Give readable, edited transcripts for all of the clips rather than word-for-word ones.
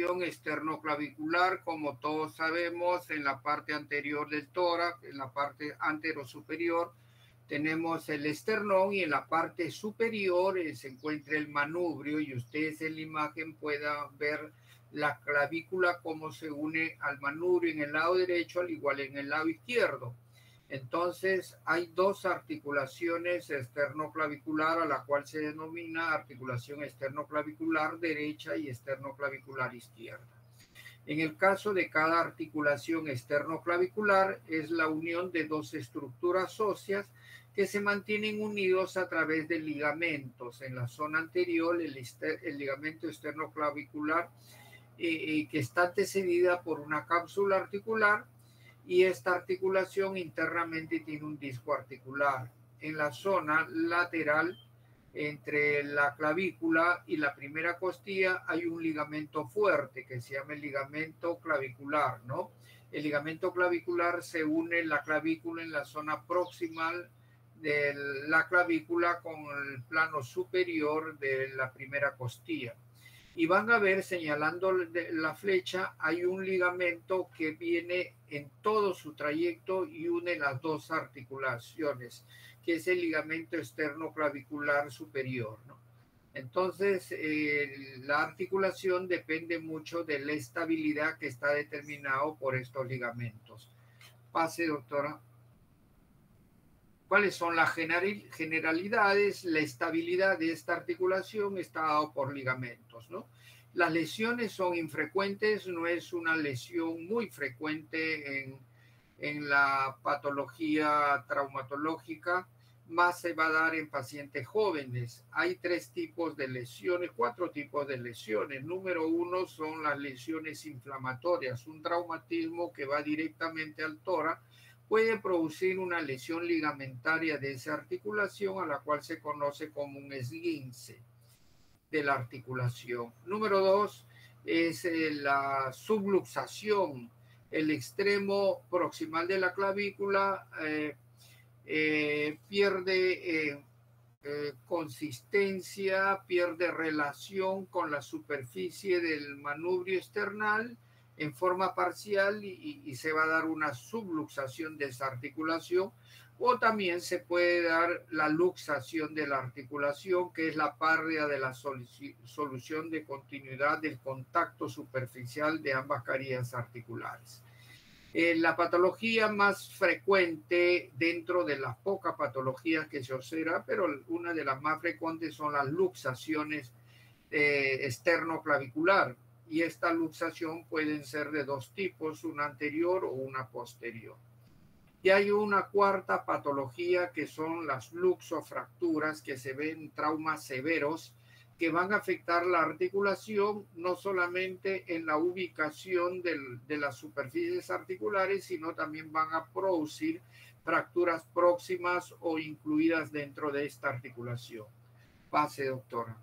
articulación esternoclavicular, como todos sabemos, en la parte anterior del tórax, en la parte anterosuperior, tenemos el esternón y en la parte superior se encuentra el manubrio y ustedes en la imagen puedan ver la clavícula cómo se une al manubrio en el lado derecho al igual en el lado izquierdo. Entonces hay dos articulaciones esternoclavicular a la cual se denomina articulación esternoclavicular derecha y esternoclavicular izquierda. En el caso de cada articulación esternoclavicular es la unión de dos estructuras óseas que se mantienen unidos a través de ligamentos. En la zona anterior, el ligamento esternoclavicular que está antecedida por una cápsula articular y esta articulación internamente tiene un disco articular. En la zona lateral, entre la clavícula y la primera costilla, hay un ligamento fuerte que se llama el ligamento clavicular, ¿no? El ligamento clavicular se une en la clavícula en la zona proximal de la clavícula con el plano superior de la primera costilla. Y van a ver, señalando la flecha, hay un ligamento que viene en todo su trayecto y une las dos articulaciones, que es el ligamento esternoclavicular superior, ¿no? Entonces, la articulación depende mucho de la estabilidad que está determinado por estos ligamentos. Pase, doctora. ¿Cuáles son las generalidades? La estabilidad de esta articulación está dado por ligamentos, ¿no? Las lesiones son infrecuentes, no es una lesión muy frecuente en la patología traumatológica, más se va a dar en pacientes jóvenes. Hay tres tipos de lesiones, cuatro tipos de lesiones. Número uno son las lesiones inflamatorias, un traumatismo que va directamente al tórax, puede producir una lesión ligamentaria de esa articulación a la cual se conoce como un esguince de la articulación. Número dos es la subluxación. El extremo proximal de la clavícula pierde consistencia, pierde relación con la superficie del manubrio esternal en forma parcial y se va a dar una subluxación de esa articulación, o también se puede dar la luxación de la articulación, que es la pérdida de la solución de continuidad del contacto superficial de ambas carillas articulares. La patología más frecuente dentro de las pocas patologías que se observa, pero una de las más frecuentes son las luxaciones esternoclavicular. Y esta luxación pueden ser de dos tipos, una anterior o una posterior. Y hay una cuarta patología que son las luxofracturas, que se ven en traumas severos que van a afectar la articulación no solamente en la ubicación de las superficies articulares, sino también van a producir fracturas próximas o incluidas dentro de esta articulación. Pase, doctora.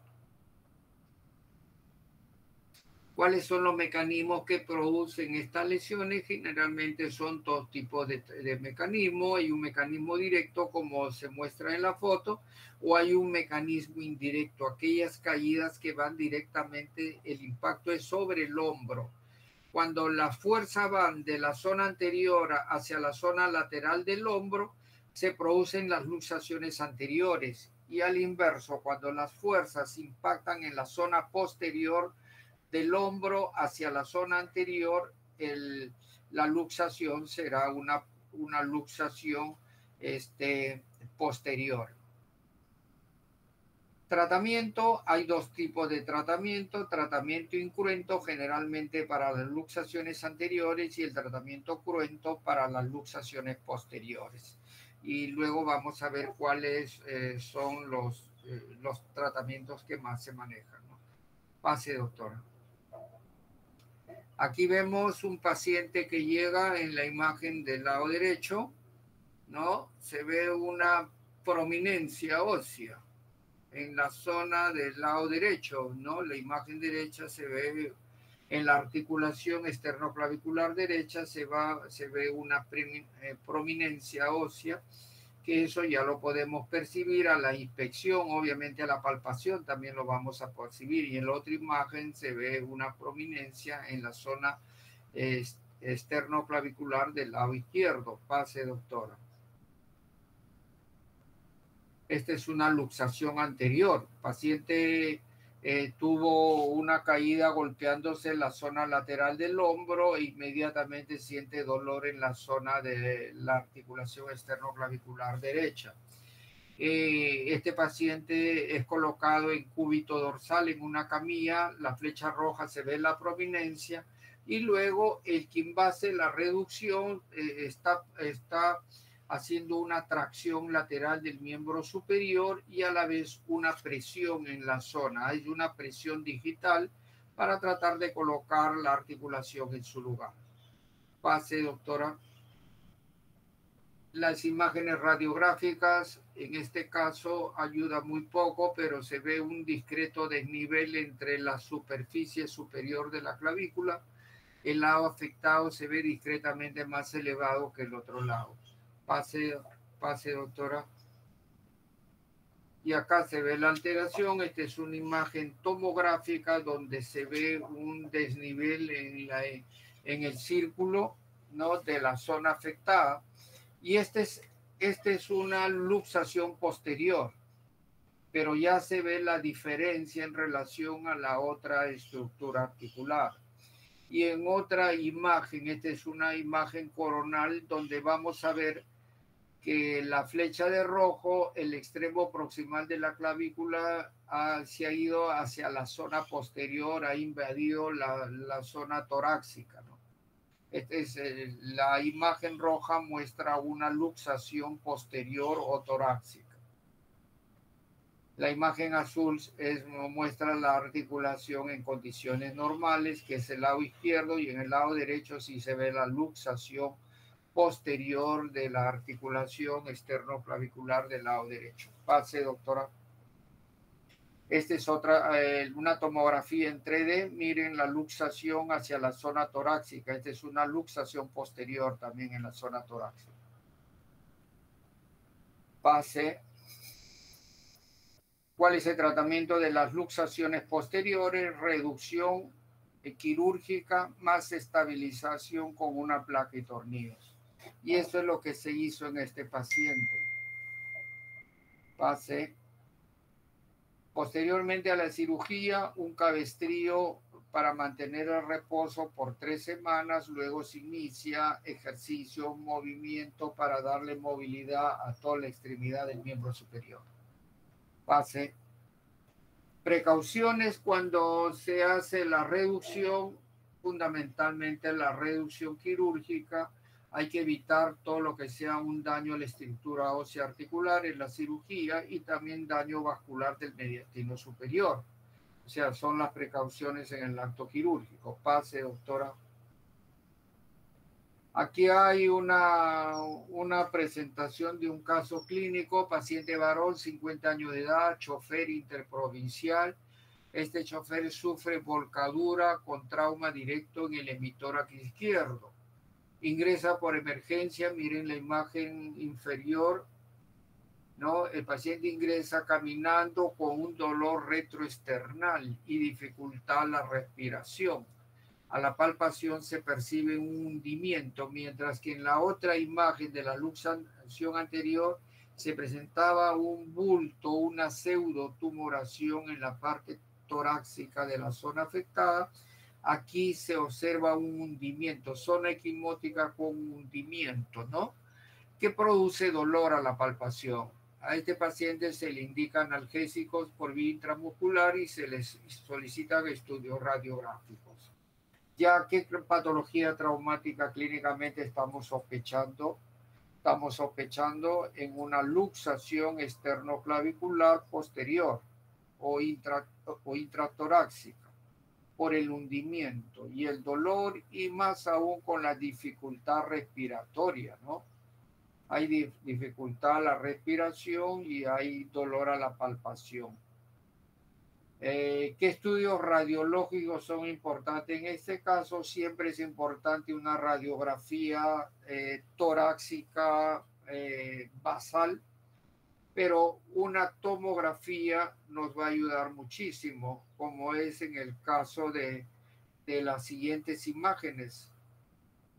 ¿Cuáles son los mecanismos que producen estas lesiones? Generalmente son dos tipos de mecanismos. Hay un mecanismo directo, como se muestra en la foto, o hay un mecanismo indirecto, aquellas caídas que van directamente, el impacto es sobre el hombro. Cuando las fuerzas van de la zona anterior hacia la zona lateral del hombro, se producen las luxaciones anteriores. Y al inverso, cuando las fuerzas impactan en la zona posterior del hombro hacia la zona anterior, la luxación será una luxación posterior. Tratamiento, hay dos tipos de tratamiento: tratamiento incruento generalmente para las luxaciones anteriores y el tratamiento cruento para las luxaciones posteriores. Y luego vamos a ver cuáles son los tratamientos que más se manejan, ¿no? Pase, doctora. Aquí vemos un paciente que llega en la imagen del lado derecho, ¿no? Se ve una prominencia ósea en la zona del lado derecho, ¿no? La imagen derecha se ve en la articulación esternoclavicular derecha, se ve una prominencia ósea que eso ya lo podemos percibir a la inspección, obviamente a la palpación también lo vamos a percibir. Y en la otra imagen se ve una prominencia en la zona esternoclavicular del lado izquierdo. Pase, doctora. Esta es una luxación anterior. El paciente tuvo una caída golpeándose en la zona lateral del hombro e inmediatamente siente dolor en la zona de la articulación esternoclavicular derecha. Este paciente es colocado en cúbito dorsal en una camilla, la flecha roja se ve en la prominencia y luego el quimbase, la reducción, está haciendo una tracción lateral del miembro superior y a la vez una presión en la zona. Hay una presión digital para tratar de colocar la articulación en su lugar. Pase, doctora. Las imágenes radiográficas, en este caso, ayuda muy poco, pero se ve un discreto desnivel entre la superficie superior de la clavícula. El lado afectado se ve discretamente más elevado que el otro lado. Pase, doctora. Y acá se ve la alteración. Esta es una imagen tomográfica donde se ve un desnivel en el círculo, ¿no?, de la zona afectada. Y esta es una luxación posterior, pero ya se ve la diferencia en relación a la otra estructura articular. Y en otra imagen, esta es una imagen coronal donde vamos a ver que la flecha de rojo, el extremo proximal de la clavícula se ha ido hacia la zona posterior, ha invadido la zona torácica, ¿no? La imagen roja muestra una luxación posterior o torácica. La imagen azul muestra la articulación en condiciones normales, que es el lado izquierdo, y en el lado derecho sí se ve la luxación posterior de la articulación esternoclavicular del lado derecho. Pase, doctora. Esta es una tomografía en 3D. Miren la luxación hacia la zona torácica. Esta es una luxación posterior también en la zona torácica. Pase. ¿Cuál es el tratamiento de las luxaciones posteriores? Reducción quirúrgica más estabilización con una placa y tornillos. Y eso es lo que se hizo en este paciente. Pase. Posteriormente a la cirugía, un cabestrillo para mantener el reposo por 3 semanas. Luego se inicia ejercicio, movimiento para darle movilidad a toda la extremidad del miembro superior. Pase. Precauciones cuando se hace la reducción, fundamentalmente la reducción quirúrgica. Hay que evitar todo lo que sea un daño a la estructura ósea articular en la cirugía y también daño vascular del mediastino superior. O sea, son las precauciones en el acto quirúrgico. Pase, doctora. Aquí hay una presentación de un caso clínico, paciente varón, 50 años de edad, chofer interprovincial. Este chofer sufre volcadura con trauma directo en el emitórax izquierdo. Ingresa por emergencia, miren la imagen inferior, ¿no? El paciente ingresa caminando con un dolor retroesternal y dificultad la respiración. A la palpación se percibe un hundimiento, mientras que en la otra imagen de la luxación anterior se presentaba un bulto, una pseudotumoración en la parte torácica de la zona afectada. Aquí se observa un hundimiento, zona equimótica con hundimiento, ¿no?, que produce dolor a la palpación. A este paciente se le indican analgésicos por vía intramuscular y se les solicitan estudios radiográficos. ¿Ya qué patología traumática clínicamente estamos sospechando? Estamos sospechando en una luxación esternoclavicular posterior o intratorácica por el hundimiento y el dolor, y más aún con la dificultad respiratoria, ¿no? Hay dificultad a la respiración y hay dolor a la palpación. ¿Qué estudios radiológicos son importantes? En este caso siempre es importante una radiografía torácica basal, pero una tomografía nos va a ayudar muchísimo, como es en el caso de las siguientes imágenes,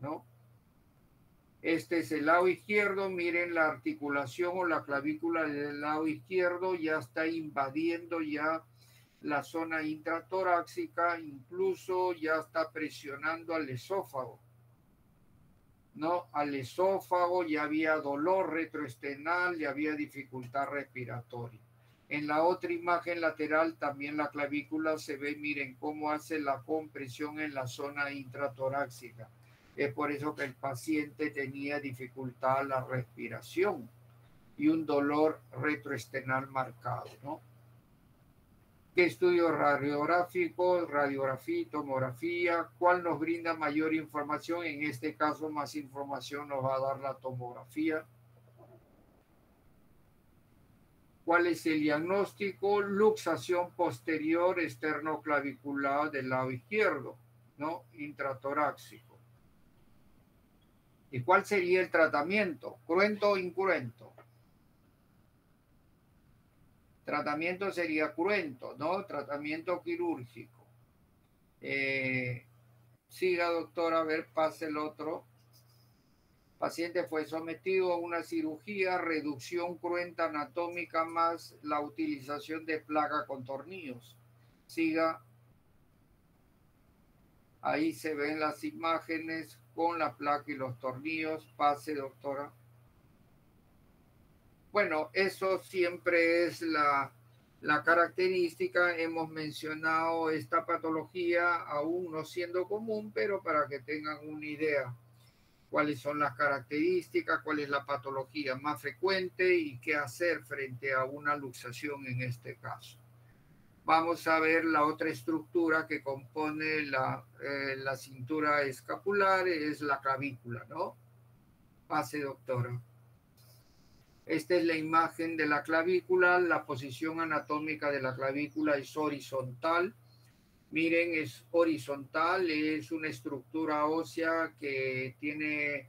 ¿no? Este es el lado izquierdo, miren la articulación o la clavícula del lado izquierdo ya está invadiendo ya la zona intratorácica, incluso ya está presionando al esófago, ¿no? Al esófago ya había dolor retroesternal, ya había dificultad respiratoria. En la otra imagen lateral también la clavícula se ve, miren cómo hace la compresión en la zona intratorácica. Es por eso que el paciente tenía dificultad a la respiración y un dolor retroesternal marcado, ¿no? ¿Qué estudio radiográfico, radiografía y tomografía? ¿Cuál nos brinda mayor información? En este caso, más información nos va a dar la tomografía. ¿Cuál es el diagnóstico? Luxación posterior esternoclavicular del lado izquierdo, ¿no? Intratorácico. ¿Y cuál sería el tratamiento? ¿Cruento o incruento? Tratamiento sería cruento, ¿no? Tratamiento quirúrgico. Siga, doctora, a ver, pase el otro. Paciente fue sometido a una cirugía, reducción cruenta anatómica más la utilización de placa con tornillos. Siga. Ahí se ven las imágenes con la placa y los tornillos. Pase, doctora. Bueno, eso siempre es la característica. Hemos mencionado esta patología aún no siendo común, pero para que tengan una idea cuáles son las características, cuál es la patología más frecuente y qué hacer frente a una luxación en este caso. Vamos a ver la otra estructura que compone la cintura escapular, es la clavícula, ¿no? Pase, doctora. Esta es la imagen de la clavícula. La posición anatómica de la clavícula es horizontal. Miren, es horizontal, es una estructura ósea que tiene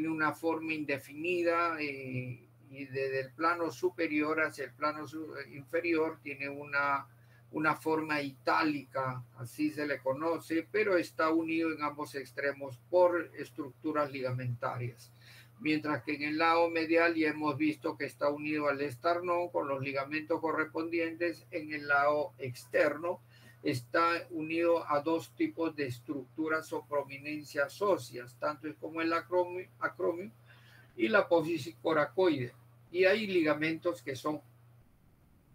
una forma indefinida y desde el plano superior hacia el plano inferior tiene una forma itálica, así se le conoce, pero está unido en ambos extremos por estructuras ligamentarias. Mientras que en el lado medial ya hemos visto que está unido al esternón con los ligamentos correspondientes. En el lado externo está unido a dos tipos de estructuras o prominencias óseas, tanto es como el acromio y la apófisis coracoide. Y hay ligamentos que son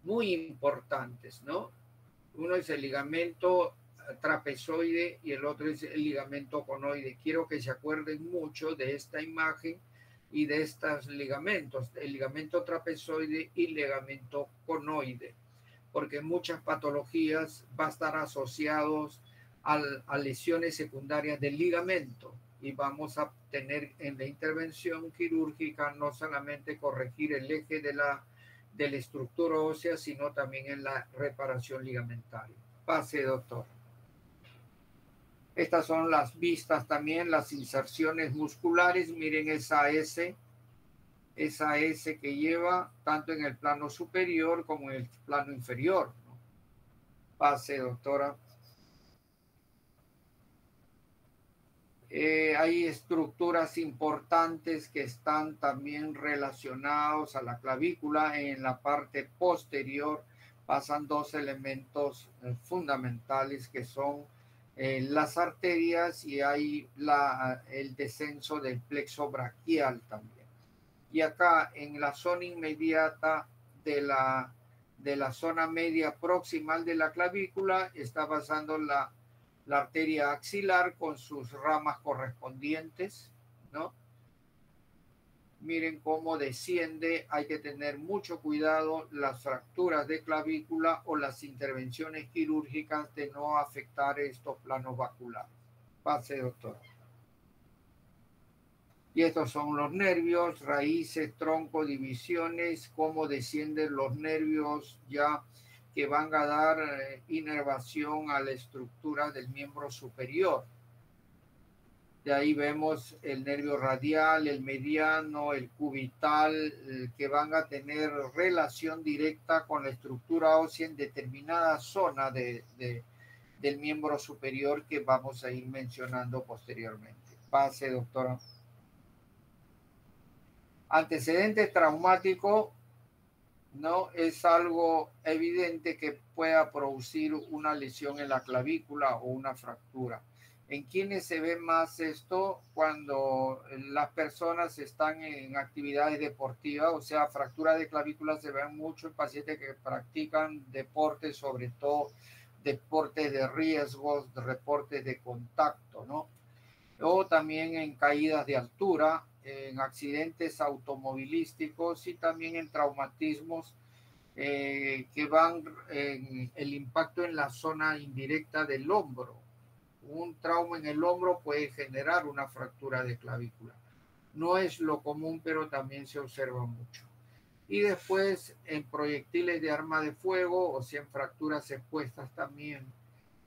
muy importantes, ¿no? Uno es el ligamento trapezoide y el otro es el ligamento conoide. Quiero que se acuerden mucho de esta imagen y de estos ligamentos, el ligamento trapezoide y el ligamento conoide, porque muchas patologías va a estar asociados a lesiones secundarias del ligamento y vamos a tener en la intervención quirúrgica no solamente corregir el eje de la estructura ósea, sino también en la reparación ligamentaria. Pase, doctor. Estas son las vistas también, las inserciones musculares. Miren esa S que lleva tanto en el plano superior como en el plano inferior, ¿no? Pase, doctora. Hay estructuras importantes que están también relacionados a la clavícula. En la parte posterior pasan dos elementos fundamentales que son las arterias y hay el descenso del plexo braquial también. Y acá en la zona inmediata de la zona media proximal de la clavícula está pasando la arteria axilar con sus ramas correspondientes, ¿no? Miren cómo desciende. Hay que tener mucho cuidado las fracturas de clavícula o las intervenciones quirúrgicas de no afectar estos planos vasculares. Pase, doctor. Y estos son los nervios, raíces, tronco, divisiones, cómo descienden los nervios ya que van a dar inervación a la estructura del miembro superior. De ahí vemos el nervio radial, el mediano, el cubital, que van a tener relación directa con la estructura ósea en determinada zona del miembro superior que vamos a ir mencionando posteriormente. Pase, doctora. Antecedente traumático, ¿no? Es algo evidente que pueda producir una lesión en la clavícula o una fractura. ¿En quiénes se ve más esto? Cuando las personas están en actividades deportivas, o sea, fracturas de clavícula se ven mucho en pacientes que practican deportes, sobre todo deportes de riesgos, deportes de contacto, ¿no? O también en caídas de altura, en accidentes automovilísticos y también en traumatismos que van en el impacto en la zona indirecta del hombro. Un trauma en el hombro puede generar una fractura de clavícula. No es lo común, pero también se observa mucho. Y después en proyectiles de arma de fuego, o sea, en fracturas expuestas también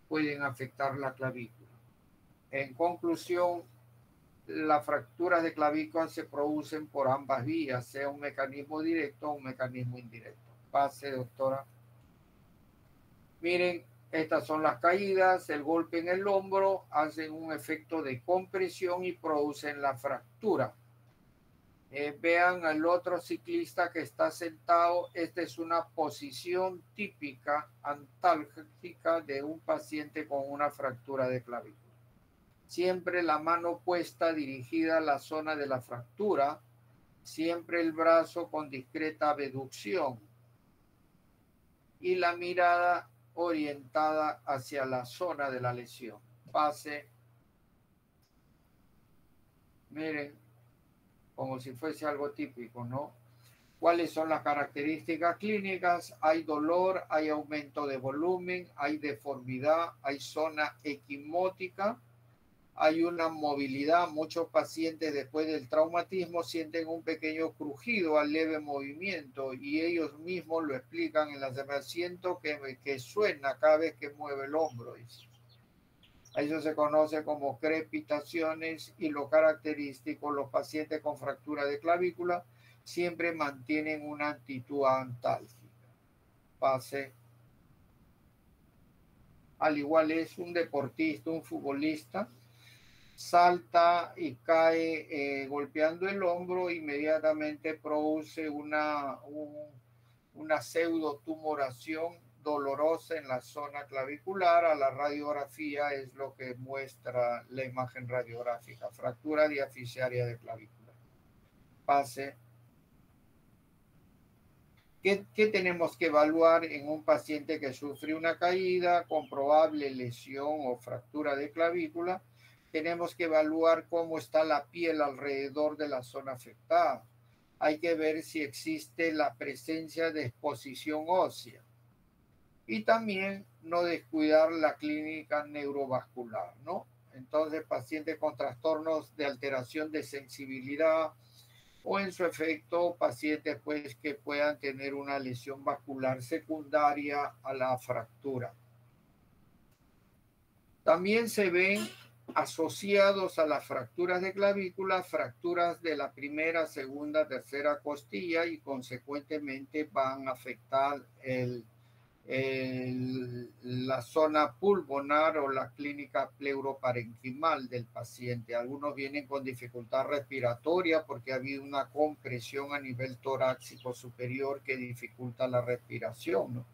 pueden afectar la clavícula. En conclusión, las fracturas de clavícula se producen por ambas vías, sea un mecanismo directo o un mecanismo indirecto. Pase, doctora. Miren, estas son las caídas, el golpe en el hombro, hacen un efecto de compresión y producen la fractura. Vean al otro ciclista que está sentado. Esta es una posición típica antálgica de un paciente con una fractura de clavícula. Siempre la mano puesta dirigida a la zona de la fractura, siempre el brazo con discreta abducción y la mirada orientada hacia la zona de la lesión. Pase. Miren, como si fuese algo típico, ¿no? ¿Cuáles son las características clínicas? Hay dolor, hay aumento de volumen, hay deformidad, hay zona equimótica, hay una movilidad. Muchos pacientes después del traumatismo sienten un pequeño crujido al leve movimiento y ellos mismos lo explican en la semana. Siento que suena cada vez que mueve el hombro. Eso se conoce como crepitaciones y lo característico, los pacientes con fractura de clavícula siempre mantienen una actitud antálgica. Pase. Al igual es un deportista, un futbolista, salta y cae golpeando el hombro, inmediatamente produce una pseudotumoración dolorosa en la zona clavicular. A la radiografía es lo que muestra la imagen radiográfica, fractura diaficiaria de clavícula. Pase. ¿Qué tenemos que evaluar en un paciente que sufre una caída con probable lesión o fractura de clavícula? Tenemos que evaluar cómo está la piel alrededor de la zona afectada. Hay que ver si existe la presencia de exposición ósea. Y también no descuidar la clínica neurovascular, ¿no? Entonces, pacientes con trastornos de alteración de sensibilidad o en su efecto pacientes pues que puedan tener una lesión vascular secundaria a la fractura. También se ven asociados a las fracturas de clavícula, fracturas de la primera, segunda, tercera costilla y consecuentemente van a afectar la zona pulmonar o la clínica pleuroparenquimal del paciente. Algunos vienen con dificultad respiratoria porque ha habido una compresión a nivel torácico superior que dificulta la respiración, ¿no?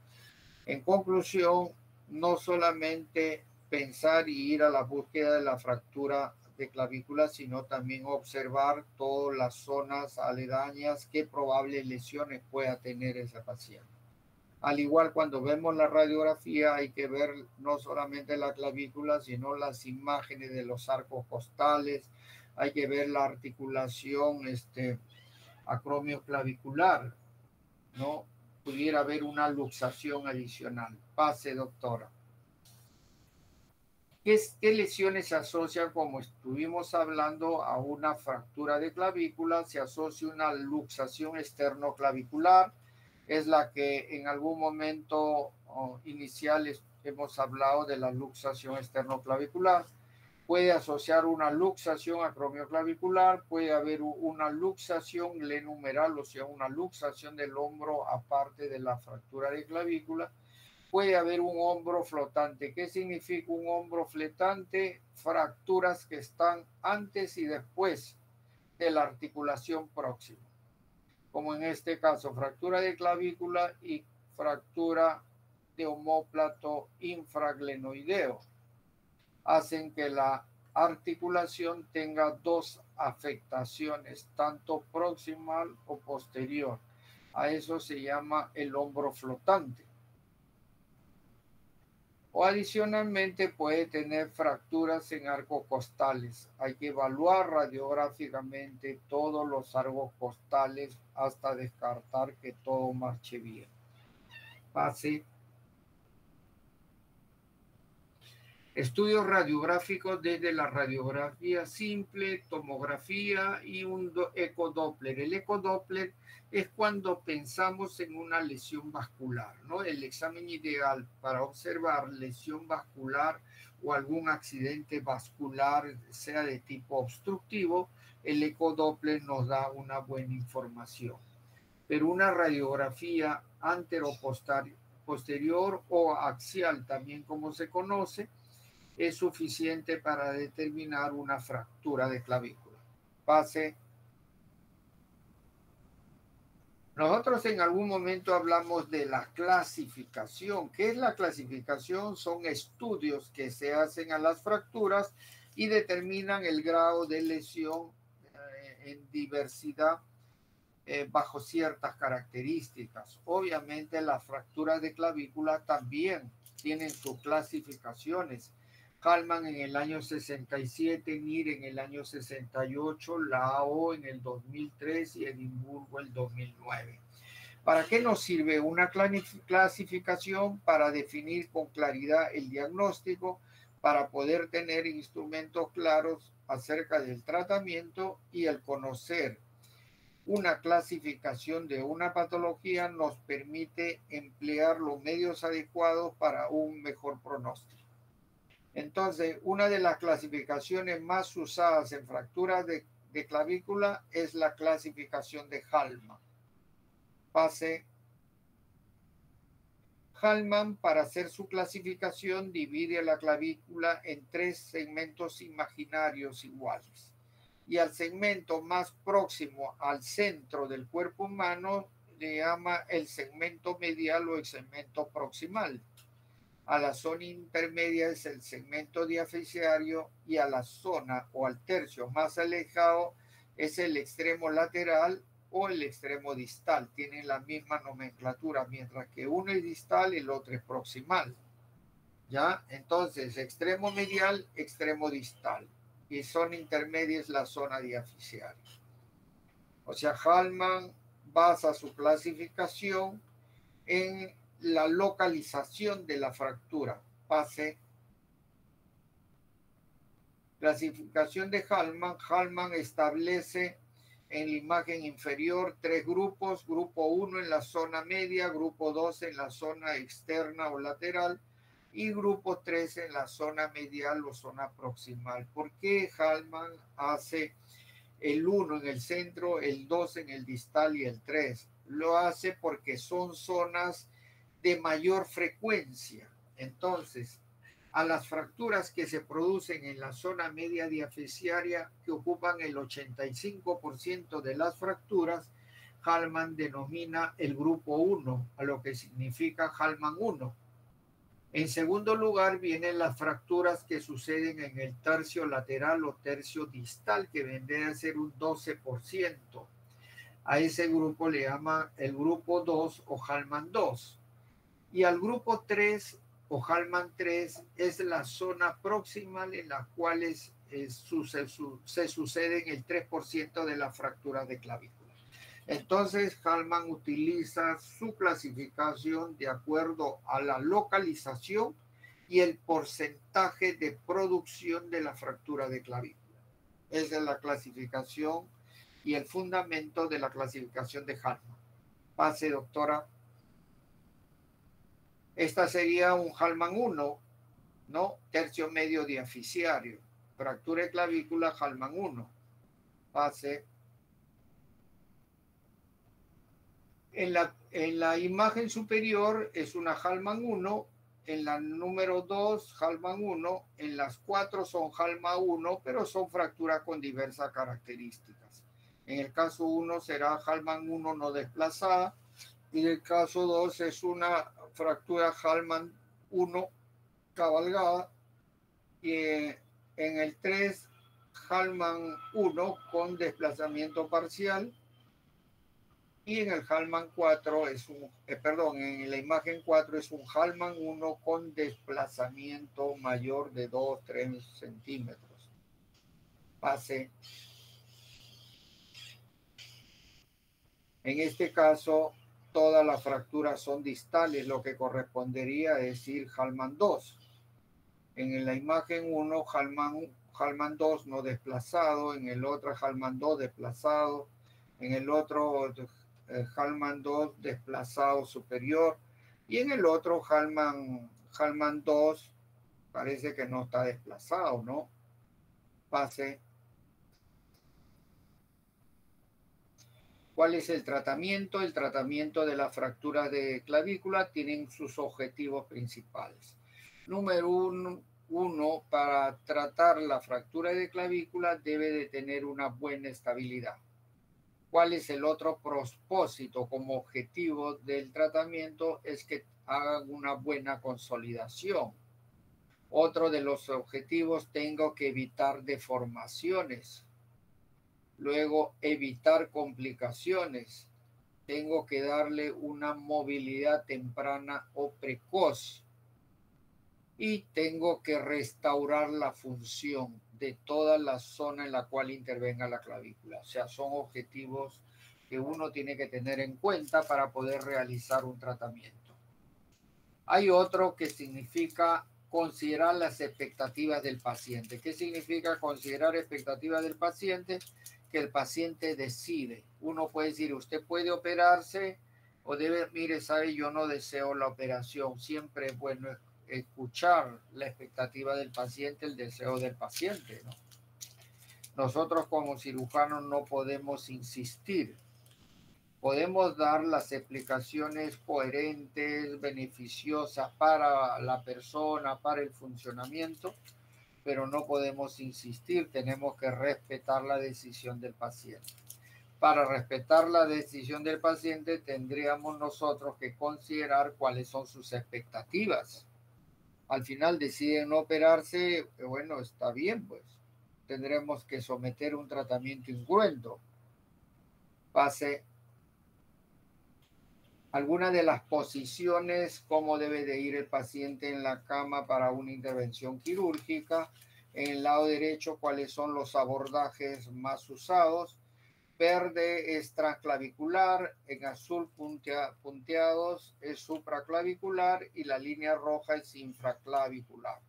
En conclusión, no solamente pensar y ir a la búsqueda de la fractura de clavícula, sino también observar todas las zonas aledañas, qué probables lesiones pueda tener ese paciente. Al igual, cuando vemos la radiografía, hay que ver no solamente la clavícula, sino las imágenes de los arcos costales. Hay que ver la articulación acromioclavicular, ¿no? Pudiera haber una luxación adicional. Pase, doctora. ¿Qué lesiones se asocian, como estuvimos hablando, a una fractura de clavícula? Se asocia una luxación esternoclavicular. Es la que en algún momento inicial hemos hablado de la luxación esternoclavicular. Puede asociar una luxación acromioclavicular, puede haber una luxación glenumeral, o sea, una luxación del hombro aparte de la fractura de clavícula. Puede haber un hombro flotante. ¿Qué significa un hombro flotante? Fracturas que están antes y después de la articulación próxima, como en este caso, fractura de clavícula y fractura de omóplato infraglenoideo. Hacen que la articulación tenga dos afectaciones, tanto proximal o posterior. A eso se llama el hombro flotante. O adicionalmente puede tener fracturas en arcos costales. Hay que evaluar radiográficamente todos los arcos costales hasta descartar que todo marche bien. Pase. Estudios radiográficos desde la radiografía simple, tomografía y un ecodoppler. El ecodoppler es cuando pensamos en una lesión vascular, ¿no? El examen ideal para observar lesión vascular o algún accidente vascular, sea de tipo obstructivo, el ecodoppler nos da una buena información. Pero una radiografía anteroposterior o axial, también como se conoce, es suficiente para determinar una fractura de clavícula. Pase. Nosotros en algún momento hablamos de la clasificación. ¿Qué es la clasificación? Son estudios que se hacen a las fracturas y determinan el grado de lesión en diversidad bajo ciertas características. Obviamente las fracturas de clavícula también tienen sus clasificaciones. Hallman en el año 67, NIR en el año 68, Lao en el 2003 y Edimburgo el 2009. ¿Para qué nos sirve una clasificación? Para definir con claridad el diagnóstico, para poder tener instrumentos claros acerca del tratamiento, y el conocer una clasificación de una patología nos permite emplear los medios adecuados para un mejor pronóstico. Entonces, una de las clasificaciones más usadas en fracturas de clavícula es la clasificación de Hallman. Pase. Hallman, para hacer su clasificación, divide la clavícula en 3 segmentos imaginarios iguales. Y al segmento más próximo al centro del cuerpo humano le llama el segmento medial o el segmento proximal. A la zona intermedia es el segmento diafisiario y a la zona o al tercio más alejado es el extremo lateral o el extremo distal. Tienen la misma nomenclatura, mientras que uno es distal y el otro es proximal. ¿Ya? Entonces, extremo medial, extremo distal. Y zona intermedia es la zona diafisiaria. O sea, Hallman basa su clasificación en la localización de la fractura. Pase. Clasificación de Hallman. Hallman establece en la imagen inferior 3 grupos. Grupo 1 en la zona media, grupo 2 en la zona externa o lateral y grupo 3 en la zona medial o zona proximal. ¿Por qué Hallman hace el 1 en el centro, el 2 en el distal y el 3? Lo hace porque son zonas de mayor frecuencia. Entonces, a las fracturas que se producen en la zona media diafisiaria, que ocupan el 85% de las fracturas, Hallman denomina el grupo 1, a lo que significa Hallman 1. En segundo lugar vienen las fracturas que suceden en el tercio lateral o tercio distal, que vendría a ser un 12%. A ese grupo le llama el grupo 2 o Hallman 2. Y al grupo 3 o Hallman 3 es la zona proximal en la cual se suceden el 3% de las fracturas de clavícula. Entonces, Hallman utiliza su clasificación de acuerdo a la localización y el porcentaje de producción de la fractura de clavícula. Esa es la clasificación y el fundamento de la clasificación de Hallman. Pase, doctora. Esta sería un Hallman 1, ¿no? Tercio medio diafisiario. fractura de clavícula Hallman 1. Pase. En la imagen superior es una Hallman 1, en la número 2 Hallman 1, en las 4 son Hallman 1, pero son fracturas con diversas características. En el caso 1 será Hallman 1 no desplazada, y en el caso 2 es una fractura Hallman 1 cabalgada, y en el 3 Hallman 1 con desplazamiento parcial, y en el Hallman 4 es en la imagen 4 es un Hallman 1 con desplazamiento mayor de 2-3 centímetros. Pase. En este caso, todas las fracturas son distales, lo que correspondería a decir Hallman 2. En la imagen 1, Hallman 2 no desplazado, en el otro Hallman 2 desplazado, en el otro Hallman 2 desplazado superior, y en el otro Hallman 2 parece que no está desplazado, ¿no? Pase. ¿Cuál es el tratamiento? El tratamiento de la fractura de clavícula tienen sus objetivos principales. Número uno, para tratar la fractura de clavícula debe de tener una buena estabilidad. ¿Cuál es el otro propósito como objetivo del tratamiento? Es que hagan una buena consolidación. Otro de los objetivos, tengo que evitar deformaciones. Luego, evitar complicaciones. Tengo que darle una movilidad temprana o precoz. Y tengo que restaurar la función de toda la zona en la cual intervenga la clavícula. O sea, son objetivos que uno tiene que tener en cuenta para poder realizar un tratamiento. Hay otro que significa considerar las expectativas del paciente. ¿Qué significa considerar expectativas del paciente? Que el paciente decide. Uno puede decir, usted puede operarse o debe, mire, sabe, yo no deseo la operación. Siempre es bueno escuchar la expectativa del paciente, el deseo del paciente, ¿no? Nosotros como cirujanos no podemos insistir. Podemos dar las explicaciones coherentes, beneficiosas para la persona, para el funcionamiento, pero no podemos insistir, tenemos que respetar la decisión del paciente. Para respetar la decisión del paciente, tendríamos nosotros que considerar cuáles son sus expectativas. Al final deciden no operarse, bueno, está bien, pues. Tendremos que someter un tratamiento incruento. Pase. Algunas de las posiciones, cómo debe de ir el paciente en la cama para una intervención quirúrgica. En el lado derecho, cuáles son los abordajes más usados. Verde es transclavicular, en azul punteados es supraclavicular y la línea roja es infraclavicular.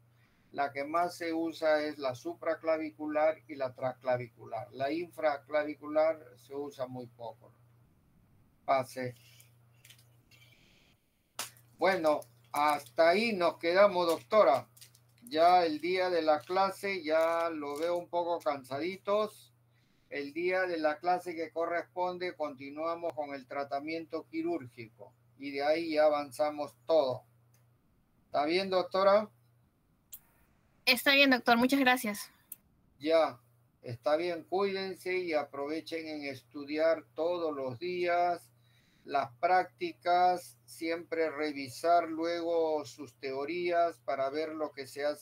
La que más se usa es la supraclavicular y la transclavicular. La infraclavicular se usa muy poco. Pase. Bueno, hasta ahí nos quedamos, doctora. Ya el día de la clase ya lo veo un poco cansaditos. El día de la clase que corresponde continuamos con el tratamiento quirúrgico y de ahí ya avanzamos todo. ¿Está bien, doctora? Está bien, doctor. Muchas gracias. Ya, está bien. Cuídense y aprovechen en estudiar todos los días las prácticas, siempre revisar luego sus teorías para ver lo que se hace